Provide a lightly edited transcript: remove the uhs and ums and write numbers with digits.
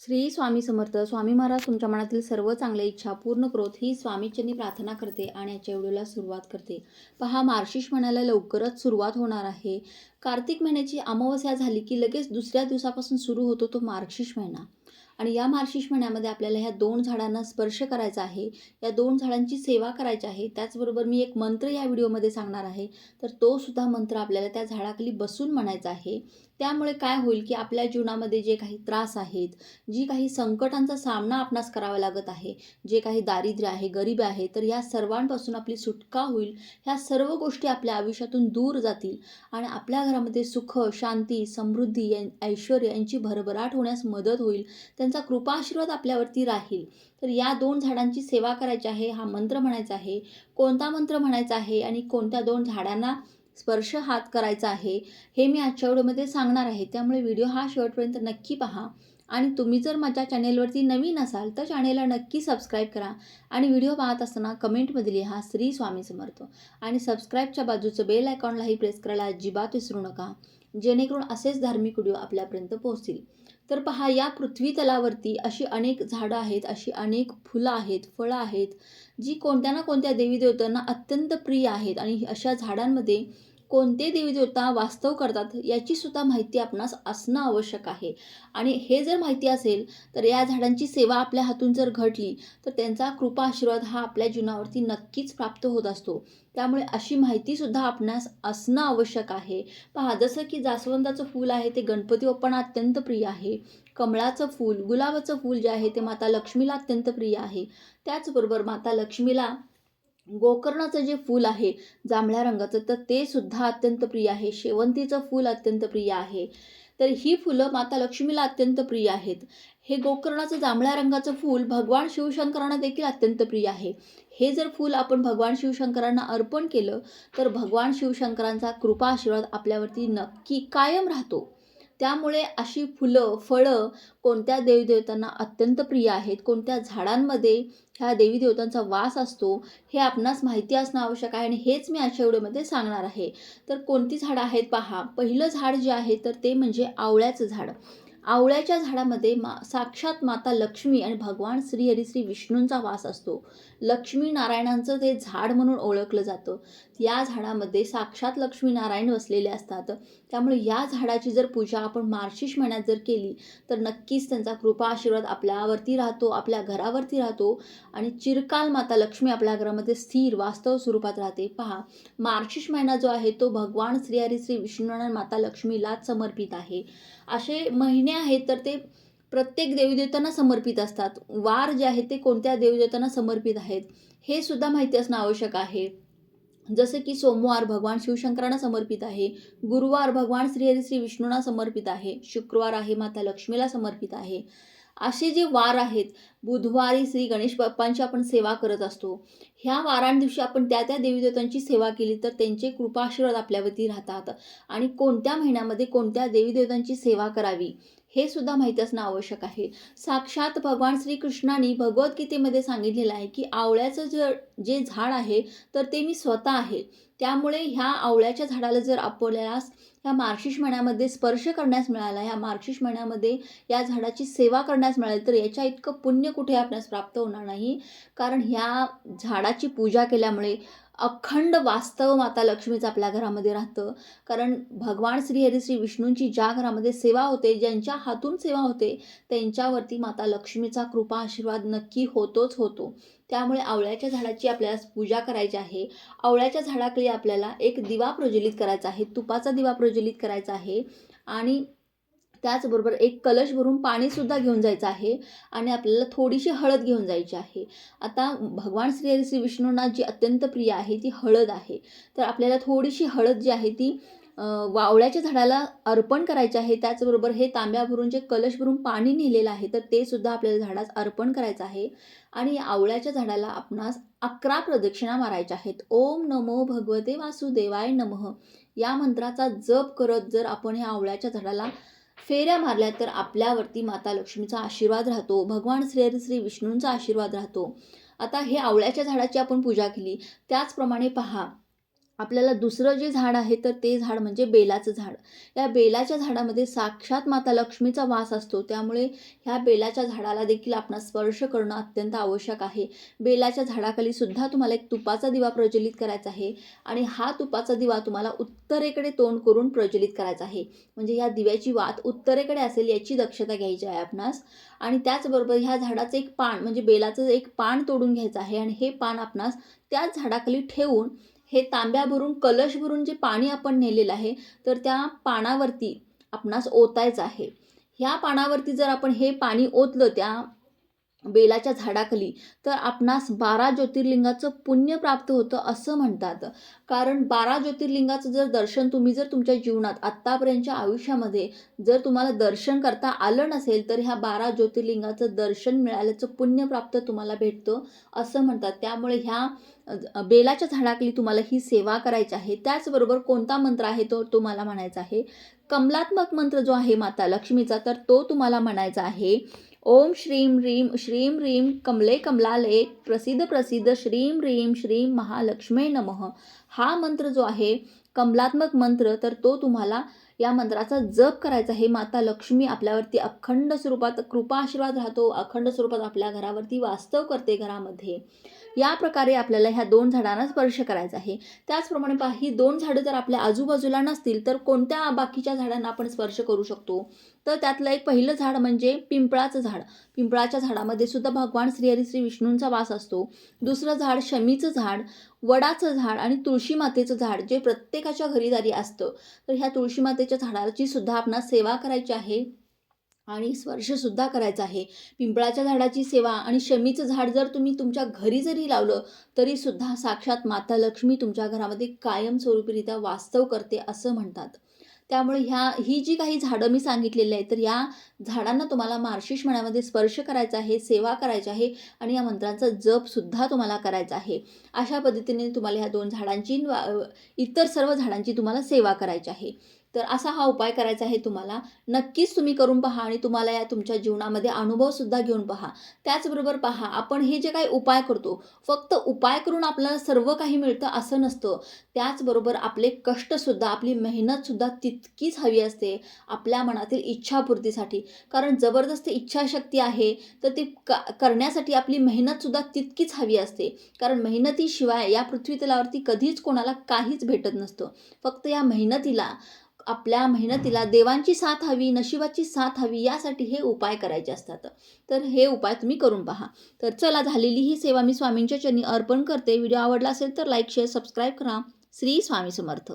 श्री स्वामी समर्थ. स्वामी महाराज तुमच्या मनातील सर्व चांगल्या इच्छा पूर्ण करोत ही स्वामीचरणी प्रार्थना करते आणि याच्या व्हिडिओला सुरुवात करते. पहा, मार्गशीर्ष महिन्याला लवकरच सुरुवात होणार आहे. कार्तिक महिन्याची अमावस्या झाली की लगेच दुसऱ्या दिवसापासून सुरू होतो तो मार्गशीर्ष महिना. आणि या मार्गशीर्ष महिन्यामध्ये आपल्याला ह्या दोन झाडांना स्पर्श करायचा आहे, या दोन झाडांची सेवा करायची आहे. त्याचबरोबर मी एक मंत्र या व्हिडिओमध्ये सांगणार आहे, तर तो सुद्धा मंत्र आपल्याला त्या झाडाखाली बसून म्हणायचा आहे. त्यामुळे काय होईल की आपल्या जीवनामध्ये जे काही त्रास आहेत, जी काही संकटांचा सामना आपणास करावा लागत आहे, जे काही दारिद्र्य आहे, गरिबी आहे, तर या सर्वांपासून आपली सुटका होईल. ह्या सर्व गोष्टी आपल्या आयुष्यातून दूर जातील आणि आपल्या घरामध्ये सुख, शांती, समृद्धी, ऐश्वर्य यांची भरभराट होण्यास मदत होईल. त्यांचा कृपा आशीर्वाद आपल्यावरती राहील. तर या दोन झाडांची सेवा करायची आहे, हा मंत्र म्हणायचा आहे. कोणता मंत्र म्हणायचा आहे आणि कोणत्या दोन झाडांना स्पर्श हात करायचा आहे, हे मी आजच्या व्हिडिओमध्ये सांगणार आहे. त्यामुळे व्हिडिओ हा शेवटपर्यंत नक्की पहा. आणि तुम्ही जर माझ्या चॅनेलवरती नवीन असाल तर चॅनेलला नक्की सबस्क्राईब करा आणि व्हिडिओ पाहत असताना कमेंटमध्ये लिहा श्री स्वामी समर्थ. आणि सबस्क्राईबच्या बाजूचं बेल आयकॉनलाही प्रेस करायला अजिबात विसरू नका, जेणेकरून असेच धार्मिक व्हिडिओ आपल्यापर्यंत पोहोचतील. तर पहा, या पृथ्वी तलावरती अशी अनेक झाडं आहेत, अशी अनेक फुलं आहेत, फळं आहेत, जी कोणत्या ना कोणत्या देवीदेवतांना अत्यंत प्रिय आहेत. आणि अशा झाडांमध्ये कोणते देवीदेवता वास्तव करतात याची सुद्धा माहिती आपणास असणं आवश्यक आहे. आणि हे जर माहिती असेल तर या झाडांची सेवा आपल्या हातून जर घडली तर त्यांचा कृपा आशीर्वाद हा आपल्या जीवनावरती नक्कीच प्राप्त होत असतो. त्यामुळे अशी माहितीसुद्धा आपणास असणं आवश्यक आहे. पहा, जसं की जास्वंदाचं फूल आहे ते गणपती बाप्पांना अत्यंत प्रिय आहे. कमळाचं फूल, गुलाबाचं फूल जे आहे ते माता लक्ष्मीला अत्यंत प्रिय आहे. त्याचबरोबर माता लक्ष्मीला गोकर्णाचं जे फूल आहे जांभळ्या रंगाचं, तर ते सुद्धा अत्यंत प्रिय आहे. शेवंतीचं फूल अत्यंत प्रिय आहे. तर ही फुलं माता लक्ष्मीला अत्यंत प्रिय आहेत. हे गोकर्णाचं जांभळ्या रंगाचं फूल भगवान शिवशंकरांना देखील अत्यंत प्रिय आहे. हे जर फूल आपण भगवान शिवशंकरांना अर्पण केलं तर भगवान शिवशंकरांचा कृपा आशीर्वाद आपल्यावरती नक्की कायम राहतो. त्यामुळे अशी फुलं, फळं कोणत्या देवीदेवतांना अत्यंत प्रिय आहेत, कोणत्या झाडांमध्ये ह्या देवीदेवतांचा वास असतो, हे आपणास माहिती असणं आवश्यक आहे. आणि हेच मी आजच्या व्हिडिओमध्ये सांगणार आहे. तर कोणती झाडं आहेत पहा. पहिलं झाड जे आहे तर ते म्हणजे आवळ्याचं झाड. आवळ्याच्या झाडामध्ये साक्षात माता लक्ष्मी आणि भगवान श्रीहरी श्री विष्णूंचा वास असतो. लक्ष्मी नारायणांचं ते झाड म्हणून ओळखलं जातं. या झाडामध्ये साक्षात लक्ष्मी नारायण वसलेले असतात. त्यामुळे या झाडाची जर पूजा आपण मार्गशीर्ष महिन्यात जर केली तर नक्कीच त्यांचा कृपा आशीर्वाद आपल्यावरती राहतो, आपल्या घरावरती राहतो आणि चिरकाल माता लक्ष्मी आपल्या घरामध्ये स्थिर वास्तव स्वरूपात राहते. पहा, मार्गशीर्ष महिना जो आहे तो भगवान श्रीहरी श्री विष्णू आणि माता लक्ष्मीलाच समर्पित आहे. असे महिने आहेत तर ते प्रत्येक देवीदेवतांना समर्पित असतात. वार जे आहेत ते कोणत्या देवीदेवतांना समर्पित आहेत हे सुद्धा माहिती असणं आवश्यक आहे. जसं की सोमवार भगवान शिवशंकरांना समर्पित आहे, गुरुवार भगवान श्रीहरी श्री विष्णूंना समर्पित आहे, शुक्रवार आहे माता लक्ष्मीला समर्पित आहे. असे जे वार आहेत, बुधवारी श्री गणेश बाप्पांची आपण सेवा करत असतो. ह्या वारांदिवशी आपण त्या त्या देवीदेवतांची सेवा केली तर त्यांचे कृपा आशीर्वाद आपल्यावरती राहतात. आणि कोणत्या महिन्यामध्ये कोणत्या देवीदेवतांची सेवा करावी हे सुद्धा माहिती असणं आवश्यक आहे. साक्षात भगवान श्रीकृष्णाने भगवद्गीतेमध्ये सांगितलेलं आहे की आवळ्याचं जे झाड आहे तर ते मी स्वतः आहे. त्यामुळे ह्या आवळ्याच्या झाडाला जर आपल्याला ह्या मार्गशीर्ष महिन्यामध्ये स्पर्श करण्यास मिळाला, ह्या मार्गशीर्ष महिन्यामध्ये या झाडाची सेवा करण्यास मिळाली, तर याच्या इतकं पुण्य कुठे आपल्यास प्राप्त होणार नाही. कारण ह्या झाडाची पूजा केल्यामुळे अखंड वास्तव माता लक्ष्मीचं आपल्या घरामध्ये राहतं. कारण भगवान श्रीहरी श्री विष्णूंची ज्या घरामध्ये सेवा होते, ज्यांच्या हातून सेवा होते, त्यांच्यावरती माता लक्ष्मीचा कृपा आशीर्वाद नक्की होतोच होतो. त्यामुळे आवळ्याच्या झाडाची आपल्याला पूजा करायची आहे. आवळ्याच्या झाडाखाली आपल्याला एक दिवा प्रज्वलित करायचा आहे, तुपाचा दिवा प्रज्वलित करायचा आहे. आणि त्याचबरोबर एक कलश भरून पाणीसुद्धा घेऊन जायचं आहे आणि आपल्याला थोडीशी हळद घेऊन जायची आहे. आता भगवान श्रीहरी श्री विष्णूंना जी अत्यंत प्रिय आहे ती हळद आहे. तर आपल्याला थोडीशी हळद जी आहे ती आवळ्याच्या झाडाला अर्पण करायचे आहे. त्याचबरोबर हे तांब्या भरून जे कलश भरून पाणी नेलेलं आहे तर ते सुद्धा आपल्याला झाडास अर्पण करायचं आहे. आणि या आवळ्याच्या झाडाला आपणास 11 प्रदक्षिणा मारायच्या आहेत. ओम नमो भगवते वासुदेवाय नमः या मंत्राचा जप करत जर आपण ह्या आवळ्याच्या झाडाला फेऱ्या मारल्या तर आपल्यावरती माता लक्ष्मीचा आशीर्वाद राहतो, भगवान श्रीहरी श्री विष्णूंचा आशीर्वाद राहतो. आता हे आवळ्याच्या झाडाची आपण पूजा केली. त्याचप्रमाणे पहा, आपल्याला दुसरं जे झाड आहे तर ते झाड म्हणजे बेलाचं झाड. या बेलाच्या झाडामध्ये साक्षात माता लक्ष्मीचा वास असतो. त्यामुळे ह्या बेलाच्या झाडाला देखील आपण स्पर्श करणं अत्यंत आवश्यक आहे. बेलाच्या झाडाखाली सुद्धा तुम्हाला एक तुपाचा दिवा प्रज्वलित करायचा आहे आणि हा तुपाचा दिवा तुम्हाला उत्तरेकडे तोंड करून प्रज्वलित करायचा आहे. म्हणजे या दिव्याची वात उत्तरेकडे असेल याची दक्षता घ्यायची आहे आपणास. आणि त्याचबरोबर ह्या झाडाचं एक पान म्हणजे बेलाचं एक पान तोडून घ्यायचं आहे आणि हे पान आपणास त्याच झाडाखाली ठेवून हे तांब्या भरून कलश भरून जे पाणी आपण नेलेलं आहे तर त्या पानावरती आपणास ओतायचं आहे. ह्या पानावरती जर आपण हे पाणी ओतलं त्या बेलाच्या झाडाखाली तर आपणास 12 ज्योतिर्लिंगाचं पुण्य प्राप्त होतं असं म्हणतात. कारण 12 ज्योतिर्लिंगाचं जर दर्शन तुम्ही जर तुमच्या जीवनात आत्तापर्यंतच्या आयुष्यामध्ये जर तुम्हाला दर्शन करता आलं नसेल तर ह्या 12 ज्योतिर्लिंगाचं दर्शन मिळाल्याचं पुण्य प्राप्त तुम्हाला भेटतं असं म्हणतात. त्यामुळे ह्या बेलाच्या झाडाखाली तुम्हाला ही सेवा करायची आहे. त्याचबरोबर कोणता मंत्र आहे तो तुम्हाला म्हणायचा आहे. कमलात्मक मंत्र जो आहे माता लक्ष्मीचा तर तो तुम्हाला म्हणायचा आहे. ओम श्रीं ह्रीं श्रीं ह्रीं कमले कमलालये प्रसिद्ध प्रसिद्ध श्रीं ह्रीं श्रीं महालक्ष्मी नमः. हा मंत्र जो आहे कमलात्मक मंत्र तर तो तुम्हाला या मंत्राचा जप करायचा आहे. माता लक्ष्मी आपल्यावरती अखंड स्वरूपात कृपा आशीर्वाद राहतो. अखंड स्वरूपात आपल्या घरावरती वास्तव करते घरामध्ये. या प्रकारे आपल्याला ह्या 2 झाडांना स्पर्श करायचा आहे. त्याचप्रमाणे पहा ही 2 झाडं जर आपल्या आजूबाजूला नसतील तर कोणत्या बाकीच्या झाडांना आपण स्पर्श करू शकतो. तर त्यातलं एक पहिलं झाड म्हणजे पिंपळाचं झाड. पिंपळाच्या झाडामध्ये सुद्धा भगवान श्रीहरी श्री विष्णूंचा वास असतो. दुसरं झाड शमीचं झाड, वडाचं झाड आणि तुळशी मातेचं झाड जे प्रत्येकाच्या घरीदारी असतं. तर ह्या तुळशी मातेच्या झाडाची सुद्धा आपणास सेवा करायची आहे आणि स्पर्शसुद्धा करायचा आहे. पिंपळाच्या झाडाची सेवा आणि शमीचं झाड जर तुम्ही तुमच्या घरी जरी लावलं तरीसुद्धा साक्षात माता लक्ष्मी तुमच्या घरामध्ये कायमस्वरूपीरित्या वास्तव करते असं म्हणतात. त्यामुळे ही जी काही झाडं मी सांगितलेली आहेत तर या झाडांना तुम्हाला मार्गशीर्ष महिन्यामध्ये स्पर्श करायचा आहे, सेवा करायची आहे आणि या मंत्रांचा जपसुद्धा तुम्हाला करायचा आहे. अशा पद्धतीने तुम्हाला ह्या 2 झाडांची इतर सर्व झाडांची तुम्हाला सेवा करायची आहे. तर असा हा उपाय करायचा आहे तुम्हाला. नक्कीच तुम्ही करून पहा आणि तुम्हाला या तुमच्या जीवनामध्ये अनुभवसुद्धा घेऊन पहा. त्याचबरोबर पहा आपण हे जे काही उपाय करतो, फक्त उपाय करून आपल्याला सर्व काही मिळतं असं नसतं. त्याचबरोबर आपले कष्टसुद्धा, आपली मेहनतसुद्धा तितकीच हवी असते आपल्या मनातील इच्छापूर्तीसाठी. कारण जबरदस्त इच्छाशक्ती आहे, तर ती करण्यासाठी आपली मेहनतसुद्धा तितकीच हवी असते. कारण मेहनतीशिवाय या पृथ्वी तलावरती कधीच कोणाला काहीच भेटत नसतं. फक्त या आपल्या मेहनतीला देवांची साथ हवी, नशिबाची साथ हवी यासाठी हे उपाय करायचे असतात. तर हे उपाय तुम्ही करून पहा. तर चला झालेली ही सेवा मी स्वामींच्या चरणी अर्पण करते. व्हिडिओ आवडला असेल तर लाईक, शेअर, सबस्क्राईब करा. श्री स्वामी समर्थ.